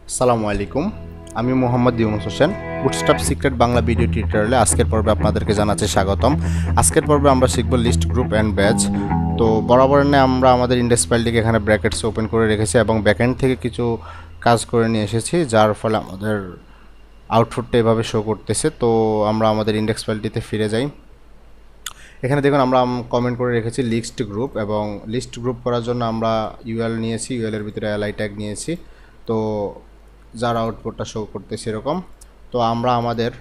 আসসালামু আলাইকুম। আমি Mohammad Yunus Hossain. Bootstrap secret Bangla video টিউটোরিয়ালে আজকের পর্বে আপনাদেরকে জানাচ্ছি স্বাগতম। আজকের পর্বে আমরা শিখব লিস্ট, গ্রুপ অ্যান্ড ব্যাচ। তো বরাবরের ন্যায় আমরা আমাদের ইন্ডেক্স ফাইলটিকে এখানে ব্র্যাকেটসে ওপেন করে রেখেছি এবং ব্যাকএন্ড থেকে কিছু কাজ করে নিয়ে এসেছি, যার ফলে আমাদের আউটপুটটা এভাবে শো করতেছে। তো আমরা আমাদের ইন্ডেক্স ফাইলটিতে ফিরে যাই। এখানে দেখুন আমরা কমেন্ট করে রেখেছি লিস্ট গ্রুপ, এবং লিস্ট গ্রুপ করার জন্য আমরা ইউএল নিয়েছি, ইউএল এর ভিতরে এলআই ট্যাগ নিয়েছি। তো যার আউটপুটটা শো করতে সেরকম। তো আমরা আমাদের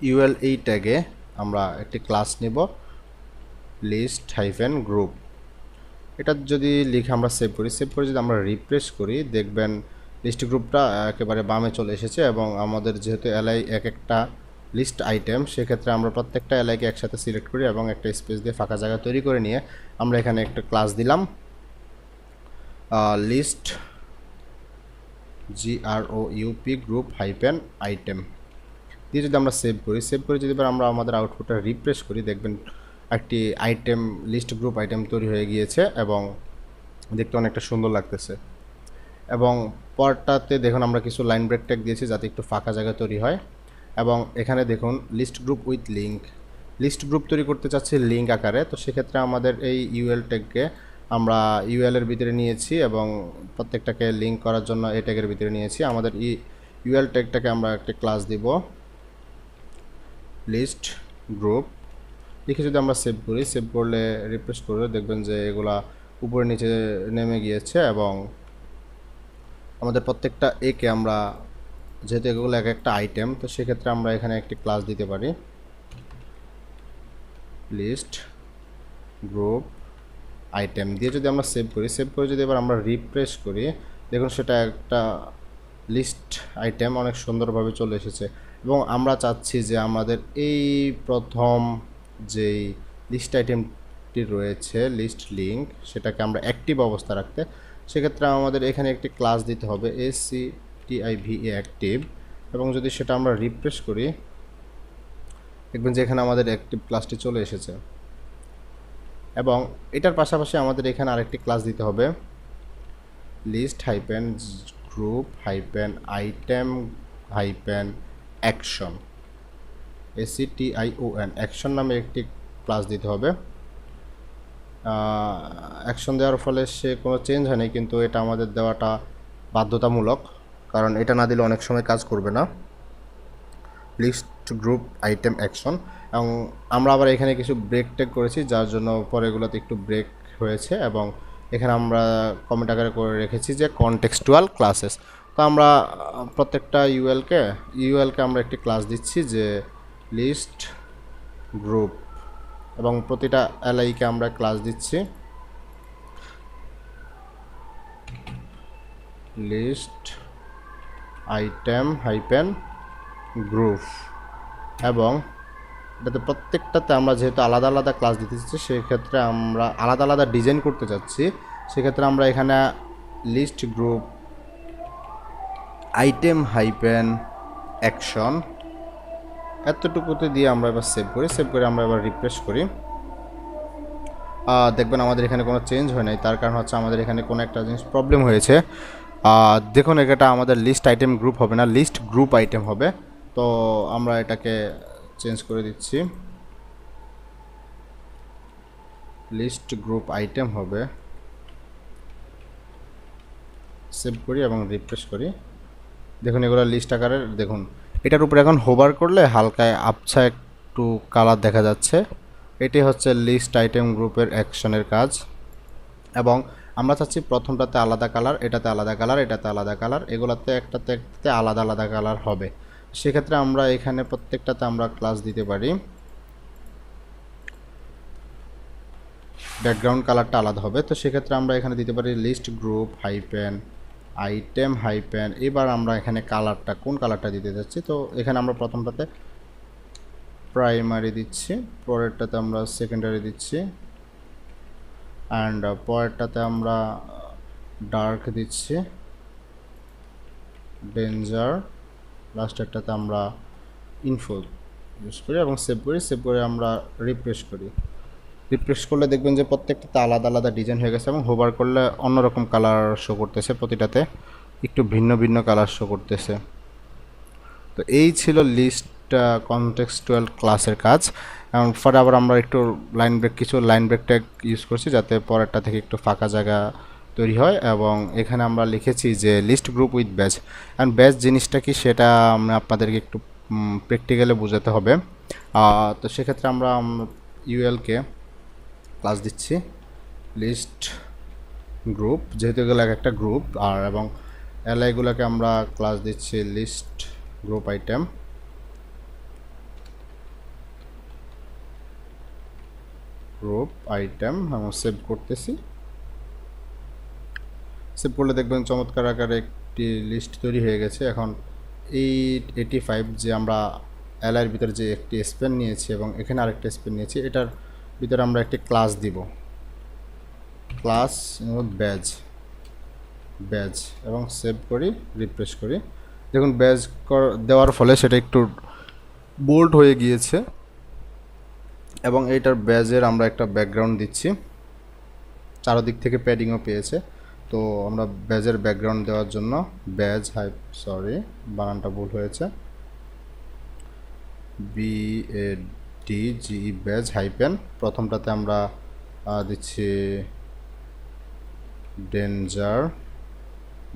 ইউএল এই ট্যাগে আমরা একটি ক্লাস নিব, লিস্ট হাইফেন গ্রুপ। এটা যদি লিখে আমরা সেভ করি যদি আমরা রিফ্রেশ করি, দেখবেন লিস্ট গ্রুপটা একেবারে বামে চলে এসেছে। এবং আমাদের যেহেতু এলআই এক একটা লিস্ট আইটেম, সেক্ষেত্রে আমরা প্রত্যেকটা এলআইকে একসাথে সিলেক্ট করি এবং একটা স্পেস দিয়ে ফাঁকা জায়গা তৈরি করে নিয়ে আমরা এখানে একটা ক্লাস দিলাম, list GROUP group hyphen item দিয়ে যদি আমরা সেভ করি যদি এবার আমরা আমাদের আউটপুটটা রিফ্রেশ করি, দেখবেন একটি আইটেম লিস্ট গ্রুপ আইটেম তৈরি হয়ে গিয়েছে এবং দেখতে অনেকটা সুন্দর লাগতেছে। এবং পরটাতে দেখুন আমরা কিছু লাইন ব্রেক ট্যাগ দিয়েছি যাতে একটু ফাঁকা জায়গা তৈরি হয়। এবং এখানে দেখুন list group with link, list group তৈরি করতে চাচ্ছি লিঙ্ক আকারে। তো সেক্ষেত্রে আমাদের এই ইউএল ট্যাগকে আমরা ইউএল এর ভিতরে নিয়েছি এবং প্রত্যেকটাকে লিঙ্ক করার জন্য এই ট্যাগের ভিতরে নিয়েছি। আমাদের ইউএল ট্যাগটাকে আমরা একটা ক্লাস দিব, লিস্ট গ্রুপ লিখে যদি আমরা সেভ করলে রিফ্রেশ করলে দেখবেন যে এগুলা উপরে নিচে নেমে গিয়েছে। এবং আমাদের প্রত্যেকটা একে আমরা, যেহেতু এগুলো এক একটা আইটেম, তো সেক্ষেত্রে আমরা এখানে একটি ক্লাস দিতে পারি, লিস্ট গ্রুপ আইটেম দিয়ে যদি আমরা সেভ করি যদি এবার আমরা রিফ্রেশ করি, দেখুন সেটা একটা লিস্ট আইটেম অনেক সুন্দরভাবে চলে এসেছে। এবং আমরা চাচ্ছি যে আমাদের এই প্রথম যেই লিস্ট আইটেমটি রয়েছে লিস্ট লিঙ্ক, সেটাকে আমরা অ্যাক্টিভ অবস্থা রাখতে। সেক্ষেত্রে আমাদের এখানে একটি ক্লাস দিতে হবে ACTIVE অ্যাক্টিভ। এবং যদি সেটা আমরা রিফ্রেশ করি, দেখবেন যে এখানে আমাদের অ্যাক্টিভ ক্লাসটি চলে এসেছে। এবং এটার পাশাপাশি আমাদের এখানে আরেকটি ক্লাস দিতে হবে, list hyphen group hyphen item hyphen action, ACTION action নামে একটি ক্লাস দিতে হবে। অ্যাকশন দেওয়ার ফলে সে কোনো চেঞ্জ হয়নি, কিন্তু এটা আমাদের দেওয়াটা বাধ্যতামূলক, কারণ এটা না দিলে অনেক সময় কাজ করবে না। List group item action. এবং আমরা আবার এখানে কিছু ব্রেক ট্যাগ করেছি, যার জন্য পরেগুলোতে একটু ব্রেক হয়েছে। এবং এখানে আমরা কমেন্ট আকারে করে রেখেছি যে কনটেক্সচুয়াল ক্লাসেস। তো আমরা প্রত্যেকটা ইউএলকে আমরা একটি ক্লাস দিচ্ছি যে লিস্ট গ্রুপ, এবং প্রতিটা এলআইকে আমরা ক্লাস দিচ্ছি লিস্ট আইটেম হাইপেন গ্রুপ। এবং এটাতে প্রত্যেকটাতে আমরা যেহেতু আলাদা আলাদা ক্লাস দিতে চাচ্ছি, সেক্ষেত্রে আমরা আলাদা আলাদা ডিজাইন করতে চাচ্ছি। সেক্ষেত্রে আমরা এখানে list group item hyphen action এতটুকুতে দিয়ে আমরা এবার সেভ করে আমরা এবার রিফ্রেশ করি। দেখবেন আমাদের এখানে কোনো চেঞ্জ হয় নাই, তার কারণ হচ্ছে আমাদের এখানে কোনো একটা জিনিস প্রবলেম হয়েছে। দেখুন এটা আমাদের লিস্ট আইটেম গ্রুপ হবে না, লিস্ট গ্রুপ আইটেম হবে। তো আমরা এটাকে চেঞ্জ করে দিচ্ছি, লিস্ট গ্রুপ আইটেম হবে। সেভ করি এবং রিফ্রেশ করি, দেখুন এগুলো লিস্ট আকারের। দেখুন এটার উপরে এখন হোভার করলে হালকায় আবছা একটু কালার দেখা যাচ্ছে। এটি হচ্ছে লিস্ট আইটেম গ্রুপের অ্যাকশনের কাজ। এবং আমরা চাচ্ছি প্রথমটাতে আলাদা কালার, এটাতে আলাদা কালার, এটাতে আলাদা কালার, এগুলাতে একটাতে একটাতে আলাদা আলাদা কালার হবে। সেক্ষেত্রে আমরা এখানে প্রত্যেকটাতে আমরা ক্লাস দিতে পারি, ব্যাকগ্রাউন্ড কালারটা আলাদা হবে। তো সেক্ষেত্রে আমরা এখানে দিতে পারি list group hyphen item hyphen. এবার আমরা এখানে কালারটা কোন কালারটা দিতে যাচ্ছি, তো এখানে আমরা প্রথমটাতে প্রাইমারি দিচ্ছি, পরেরটাতে আমরা সেকেন্ডারি দিচ্ছি, অ্যান্ড পরেরটাতে আমরা ডার্ক দিচ্ছি, ডেঞ্জার, লাস্টেরটাতে আমরা ইনফো ইউজ করি এবং সেভ করে আমরা রিফ্রেশ করলে দেখবেন যে প্রত্যেকটাতে আলাদা আলাদা ডিজাইন হয়ে গেছে এবং হোভার করলে অন্যরকম কালার শো করতেছে প্রতিটাতে। একটু ভিন্ন ভিন্ন কালার শো করতেছে। তো এই ছিল লিস্ট কনটেক্সচুয়াল ক্লাসের কাজ। এবং পরে আবার আমরা একটু কিছু লাইন ব্রেক ট্যাগ ইউজ করছি যাতে পরেরটা থেকে একটু ফাঁকা জায়গা তৈরি হয়। এবং এখানে আমরা লিখেছি যে list group with badge, and badge জিনিসটা কি সেটা আমি আপনাদেরকে একটু প্র্যাকটিক্যালি বোঝাতে হবে। তো সেক্ষেত্রে আমরা ইউএলকে ক্লাস দিচ্ছি লিস্ট গ্রুপ, যেহেতু এগুলো একটা গ্রুপ, আর এবং এলআইগুলোকে আমরা ক্লাস দিচ্ছি লিস্ট গ্রুপ আইটেম। এবং সেভ করতেছি। সেভ করলে দেখবেন চমৎকার আকারে একটি লিস্ট তৈরি হয়ে গেছে। এখন 885 যে আমরা এলআইয়ের ভিতরে যে একটি স্পেন নিয়েছি এবং এখানে আরেকটা স্পেন নিয়েছি, এটার ভিতরে আমরা একটি ক্লাস দিব, ক্লাস ব্যাজ এবং সেভ করি, রিফ্রেশ করি। দেখুন ব্যাজ দেওয়ার ফলে সেটা একটু বোল্ড হয়ে গিয়েছে এবং এইটার ব্যাজের আমরা একটা ব্যাকগ্রাউন্ড দিচ্ছি, চারদিক থেকে প্যাডিংও পেয়েছে। তো আমরা ব্যাজের ব্যাকগ্রাউন্ড দেওয়ার জন্য বানানটা ভুল হয়েছে, BADGE ব্যাজ হাইপেন, প্রথমটাতে আমরা দিচ্ছি ডেঞ্জার,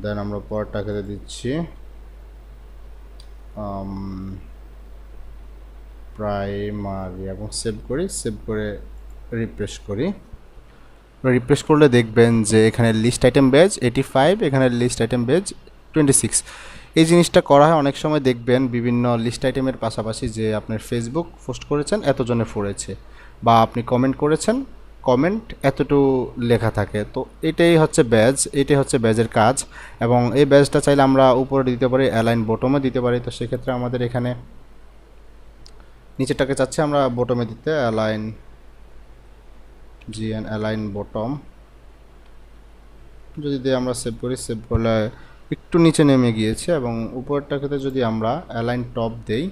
দেন আমরা পরটাকে দিচ্ছি প্রাইমারি এবং সেভ করে রিফ্রেশ করলে দেখবেন যে এখানে লিস্ট আইটেম ব্যাজ 85, এখানে লিস্ট আইটেম ব্যাজ 26। এই জিনিসটা করা হয় অনেক সময়, দেখবেন বিভিন্ন লিস্ট আইটেমের পাশাপাশি যে আপনার ফেসবুক পোস্ট করেছেন এতজনে পড়েছে, বা আপনি কমেন্ট করেছেন কমেন্ট এতটুকু লেখা থাকে। তো এটাই হচ্ছে ব্যাজের কাজ। এবং এই ব্যাজটা চাইলে আমরা উপরে দিতে পারি, অ্যালাইন বটমে দিতে পারি। তো সেক্ষেত্রে আমাদের এখানে নিচেরটাকে চাচ্ছি আমরা বটমে দিতে, অ্যালাইন বটম যদি দিয়ে আমরা সেভ করলে একটু নিচে নেমে গিয়েছে। এবং উপরটাকে যদি আমরা অ্যালাইন টপ দেই,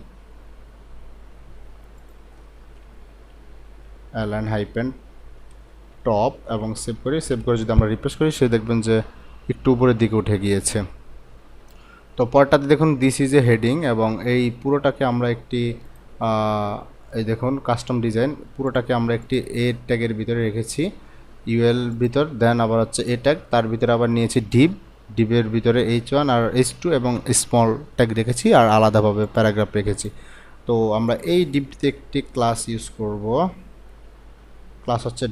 অ্যালাইন হাইপেন টপ এবং সেভ করে যদি আমরা রিফ্রেশ করি, সে দেখবেন যে একটু উপরের দিকে উঠে গিয়েছে। তো পরটাতে দেখুন দিস ইজ এ হেডিং, এবং এই পুরোটাকে আমরা একটি এই দেখুন কাস্টম ডিজাইন, পুরোটাকে আমরা একটি এ ট্যাগের ভিতরে রেখেছি, ইউএল ভিতর, দেন আবার হচ্ছে এ ট্যাগ, তার ভিতরে আবার নিয়েছি ডিবের ভিতরে H1 আর H2 এবং স্মল ট্যাগ রেখেছি, আর আলাদাভাবে প্যারাগ্রাফ রেখেছি। তো আমরা এই ডিবটিতে একটি ক্লাস ইউজ করব, ক্লাস হচ্ছে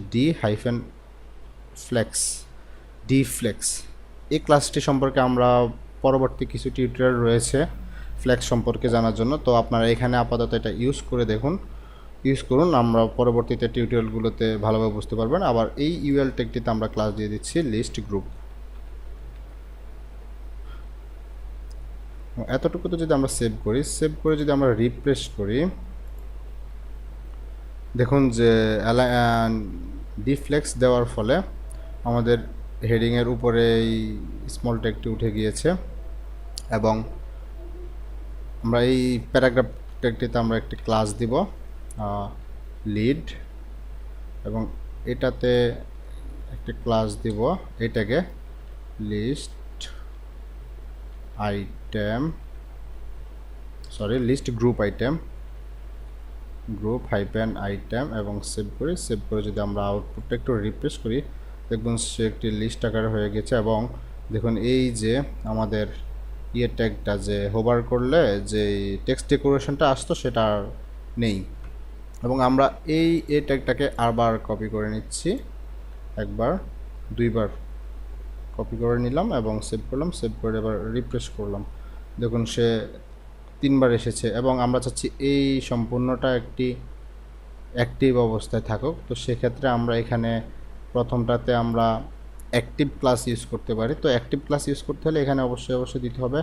ডিফ্লেক্স। এই ক্লাসটি সম্পর্কে আমরা পরবর্তী কিছু টিউটোরিয়াল রয়েছে ফ্লেক্স সম্পর্কে জানার জন্য। তো আপনারা এখানে আপাতত এটা ইউজ করুন, আমরা পরবর্তীতে টিউটোরিয়ালগুলোতে ভালোভাবে বুঝতে পারবেন। আবার এই ইউএল ট্যাগটিতে আমরা ক্লাস দিয়ে দিচ্ছি লিস্ট গ্রুপ। এতটুকু তো যদি আমরা সেভ করে যদি আমরা রিফ্রেশ করি, দেখুন যে ডিফ্লেক্স দেওয়ার ফলে আমাদের হেডিংয়ের উপরে এই স্মল ট্যাগটি উঠে গিয়েছে। এবং আমরা এই প্যারাগ্রাফ ট্যাগটিতে আমরা একটি ক্লাস দিব লিড, এবং এটাতে একটি ক্লাস দিব এটাকে লিস্ট গ্রুপ আইটেম এবং সেভ করে যদি আমরা আউটপুটটা একটু রিফ্রেশ করি, দেখুন সে একটি লিস্ট আকারে হয়ে গেছে। এবং দেখুন এই যে আমাদের ট্যাগটা যে হোভার করলে যে টেক্সট ডেকোরেশনটা আসতো সেটা আর নেই। এবং আমরা এই ট্যাগটাকে আবার কপি করে নিচ্ছি, দুইবার কপি করে নিলাম এবং সেভ করে এবার রিফ্রেশ করলাম, দেখুন সে 3বার এসেছে। এবং আমরা চাচ্ছি এই সম্পূর্ণটা একটি অ্যাক্টিভ অবস্থায় থাকুক। তো সেক্ষেত্রে আমরা এখানে প্রথমটাতে আমরা অ্যাক্টিভ ক্লাস ইউজ করতে পারি। তো অ্যাক্টিভ ক্লাস ইউজ করতে হলে এখানে অবশ্যই দিতে হবে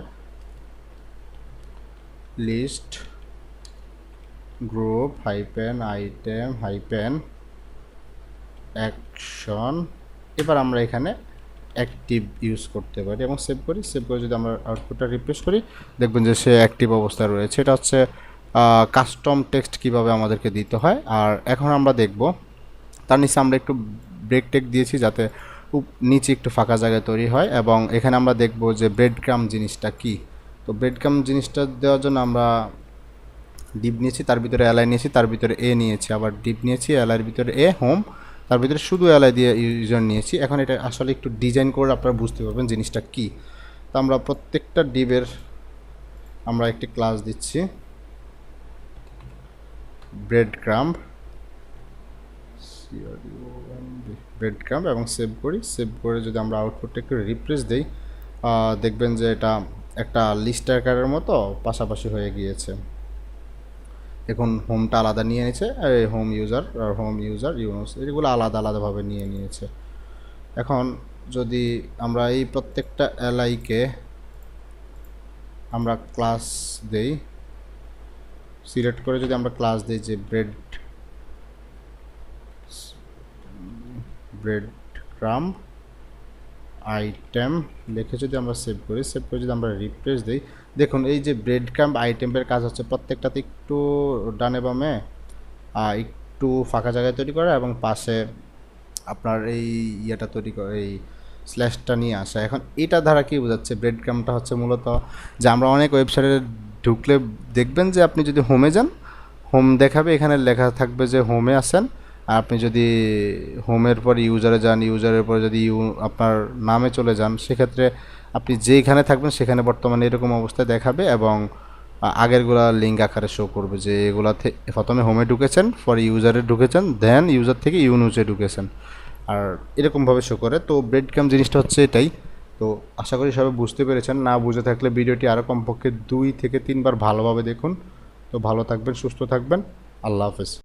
লিস্ট গ্রুপ আইটেম অ্যাকশন। এবার আমরা এখানে অ্যাক্টিভ ইউজ করতে পারি এবং সেভ করে যদি আমরা আউটপুটটা রিফ্রেশ করি, দেখবেন যে সে অ্যাক্টিভ অবস্থায় রয়েছে। এটা হচ্ছে কাস্টম টেক্সট কিভাবে আমাদেরকে দিতে হয়। আর এখন আমরা দেখব তার নিচে আমরা একটু ব্রেক টেক দিয়েছি যাতে নিচে একটু ফাঁকা জায়গা তৈরি হয়। এবং এখানে আমরা দেখব যে ব্রেড ক্রাম্ব জিনিসটা কি। তো ব্রেড ক্রাম্ব জিনিসটা দেওয়ার জন্য আমরা ডিপ নিয়েছি, তার ভিতরে এলআই নিয়েছি, তার ভিতরে এ নিয়েছি, আবার ডিপ নিয়েছি, এলআইয়ের ভিতরে এ, হোম, তার ভিতরে শুধু এলআই দিয়ে ইউজার নিয়েছি। এখন এটা আসলে একটু ডিজাইন করে আপনারা বুঝতে পারবেন জিনিসটা কি। তো আমরা প্রত্যেকটা ডিপের আমরা একটি ক্লাস দিচ্ছি ব্রেড ক্রাম্ব, ব্রেড ক্রাম্ব, এবং সেভ করি। সেভ করে যদি আমরা আউটপুটটা একটু রিফ্রেশ দিই, দেখবেন যে এটা একটা লিস্ট আকারের মতো পাশাপাশি হয়ে গিয়েছে। এখন হোমটা আলাদা নিয়ে নিয়েছে, হোম ইউজার আর হোম ইউজার ইউনুস এগুলো আলাদা আলাদাভাবে নিয়ে নিয়েছে। এখন যদি আমরা এই প্রত্যেকটা এলআইকে আমরা ক্লাস দেই, সিলেক্ট করে যদি আমরা ক্লাস দিই যে ব্রেড ক্রাম্ব আইটেম লিখে যদি আমরা সেভ করি, সেভ করে যদি আমরা রিফ্রেশ দিই, দেখুন এই যে ব্রেড ক্রাম্ব আইটেমের কাজ হচ্ছে প্রত্যেকটাতে একটু ডানে বামে একটু ফাঁকা জায়গায় তৈরি করা এবং পাশে আপনার এই ইয়েটা তৈরি করে, এই স্ল্যাশটা নিয়ে আসা। এখন এটা দ্বারা কি বোঝাচ্ছে, ব্রেড ক্রাম্বটা হচ্ছে মূলত যে আমরা অনেক ওয়েবসাইটে ঢুকলে দেখবেন যে আপনি যদি হোমে যান, হোম দেখাবে, এখানে লেখা থাকবে যে হোমে আছেন। আর আপনি যদি হোমের পর ইউজারে যান, ইউজারের পর যদি আপনার নামে চলে যান, সেক্ষেত্রে আপনি যেখানে থাকবেন সেখানে বর্তমানে এরকম অবস্থায় দেখাবে এবং আগেরগুলা লিঙ্ক আকারে শো করবে যে এগুলা প্রথমে হোমে ঢুকেছেন, পরে ইউজারে ঢুকেছেন, দেন ইউজার থেকে ইউনিউজে ঢুকেছেন, আর এরকমভাবে শো করে। তো ব্রেড ক্রাম্ব জিনিসটা হচ্ছে এটাই। তো আশা করি সবাই বুঝতে পেরেছেন। না বুঝে থাকলে ভিডিওটি আরও কমপক্ষে 2 থেকে 3 বার ভালোভাবে দেখুন। তো ভালো থাকবেন, সুস্থ থাকবেন, আল্লাহ হাফেজ।